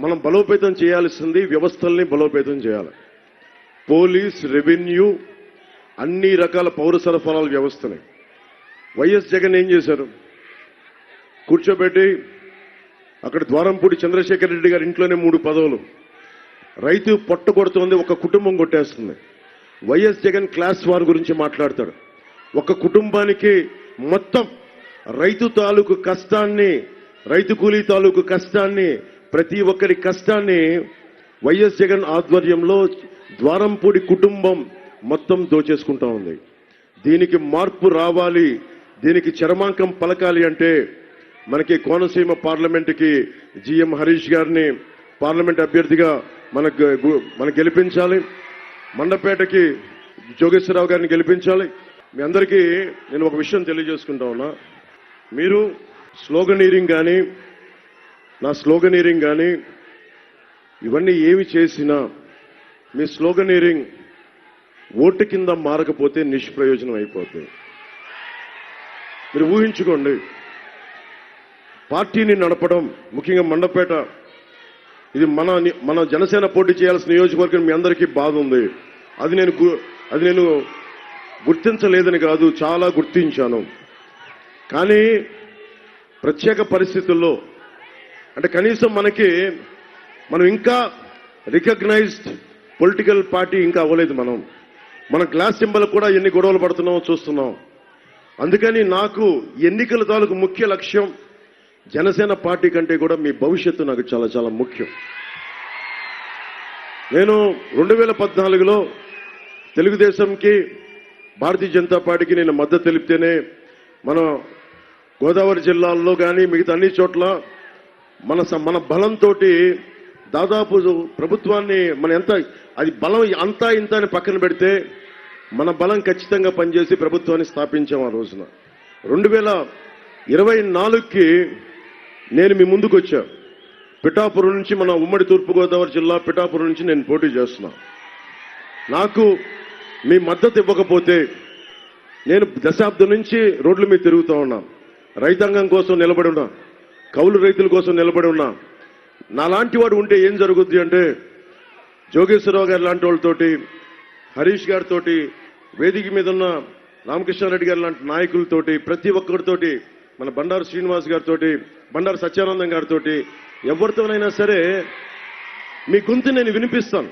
మనం బలోపేతం చేయాల్సింది వ్యవస్థల్ని బలోపేతం చేయాలి. పోలీస్, రెవెన్యూ, అన్ని రకాల పౌర సరఫరాల వ్యవస్థని వైఎస్ జగన్ ఏం చేశారు? కూర్చోబెట్టి అక్కడ ద్వారంపూడి చంద్రశేఖర్ రెడ్డి గారి ఇంట్లోనే 3 పదవులు. రైతు పొట్ట కొడుతోంది, ఒక కుటుంబం కొట్టేస్తుంది. వైఎస్ జగన్ క్లాస్ వార్ గురించి మాట్లాడతాడు. ఒక కుటుంబానికి మొత్తం రైతు తాలూకు కష్టాన్ని, రైతు కూలీ తాలూకు కష్టాన్ని, ప్రతి ఒక్కరి కష్టాన్ని వైఎస్ జగన్ ఆధ్వర్యంలో ద్వారంపూడి కుటుంబం మొత్తం దోచేసుకుంటా ఉంది. దీనికి మార్పు రావాలి, దీనికి చరమాంకం పలకాలి అంటే మనకి కోనసీమ పార్లమెంటుకి జిఎం హరీష్ గారిని పార్లమెంట్ అభ్యర్థిగా మనకు గెలిపించాలి. మండపేటకి జోగేశ్వరరావు గారిని గెలిపించాలి. మీ అందరికీ నేను ఒక విషయం తెలియజేసుకుంటా ఉన్నా. మీరు స్లోగనీరింగ్ కానీ, నా స్లోగనీరింగ్ కానీ, ఇవన్నీ ఏమి చేసినా మీ స్లోగనీరింగ్ ఓటు కింద మారకపోతే నిష్ప్రయోజనం అయిపోతుంది. మీరు ఊహించుకోండి, పార్టీని నడపడం, ముఖ్యంగా మండపేట, ఇది మన జనసేన పోటీ చేయాల్సిన నియోజకవర్గం. మీ అందరికీ బాధ ఉంది. అది నేను గుర్తించలేదని కాదు, చాలా గుర్తించాను. కానీ ప్రత్యేక పరిస్థితుల్లో అంటే కనీసం మనం ఇంకా రికగ్నైజ్డ్ పొలిటికల్ పార్టీ ఇంకా అవ్వలేదు. మన గ్లాస్ సింబల్ కూడా ఎన్ని గొడవలు పడుతున్నామో చూస్తున్నాం. అందుకని నాకు ఎన్నికల తాలూకు ముఖ్య లక్ష్యం జనసేన పార్టీ కంటే కూడా మీ భవిష్యత్తు నాకు చాలా చాలా ముఖ్యం. నేను 2014లో తెలుగుదేశంకి, భారతీయ జనతా పార్టీకి నేను మద్దతు తెలిపితేనే మన గోదావరి జిల్లాల్లో కానీ మిగతా అన్ని చోట్ల మన బలంతో దాదాపు ప్రభుత్వాన్ని అది బలం అంతా ఇంత అని పక్కన పెడితే మన బలం ఖచ్చితంగా పనిచేసి ప్రభుత్వాన్ని స్థాపించాం. ఆ రోజున 2024కి నేను మీ ముందుకు వచ్చా. పిఠాపురం నుంచి, మన ఉమ్మడి తూర్పుగోదావరి జిల్లా పిఠాపురం నుంచి నేను పోటీ చేస్తున్నా. నాకు మీ మద్దతు ఇవ్వకపోతే నేను దశాబ్దం నుంచి రోడ్ల మీద తిరుగుతూ ఉన్నా, రైతాంగం కోసం నిలబడి ఉన్నా, కౌలు రైతుల కోసం నిలబడి ఉన్నా. నాలాంటి వాడు ఉంటే ఏం జరుగుద్ది అంటే, జోగేశ్వరరావు గారు లాంటి వాళ్ళతోటి, హరీష్ గారితో, వేదిక మీద ఉన్న రామకృష్ణారెడ్డి గారు లాంటి నాయకులతోటి, ప్రతి ఒక్కరితోటి, మన బండారు శ్రీనివాస్ గారితో, బండారు సత్యానందం గారితో, ఎవరితోనైనా సరే మీ గొంతు నేను వినిపిస్తాను.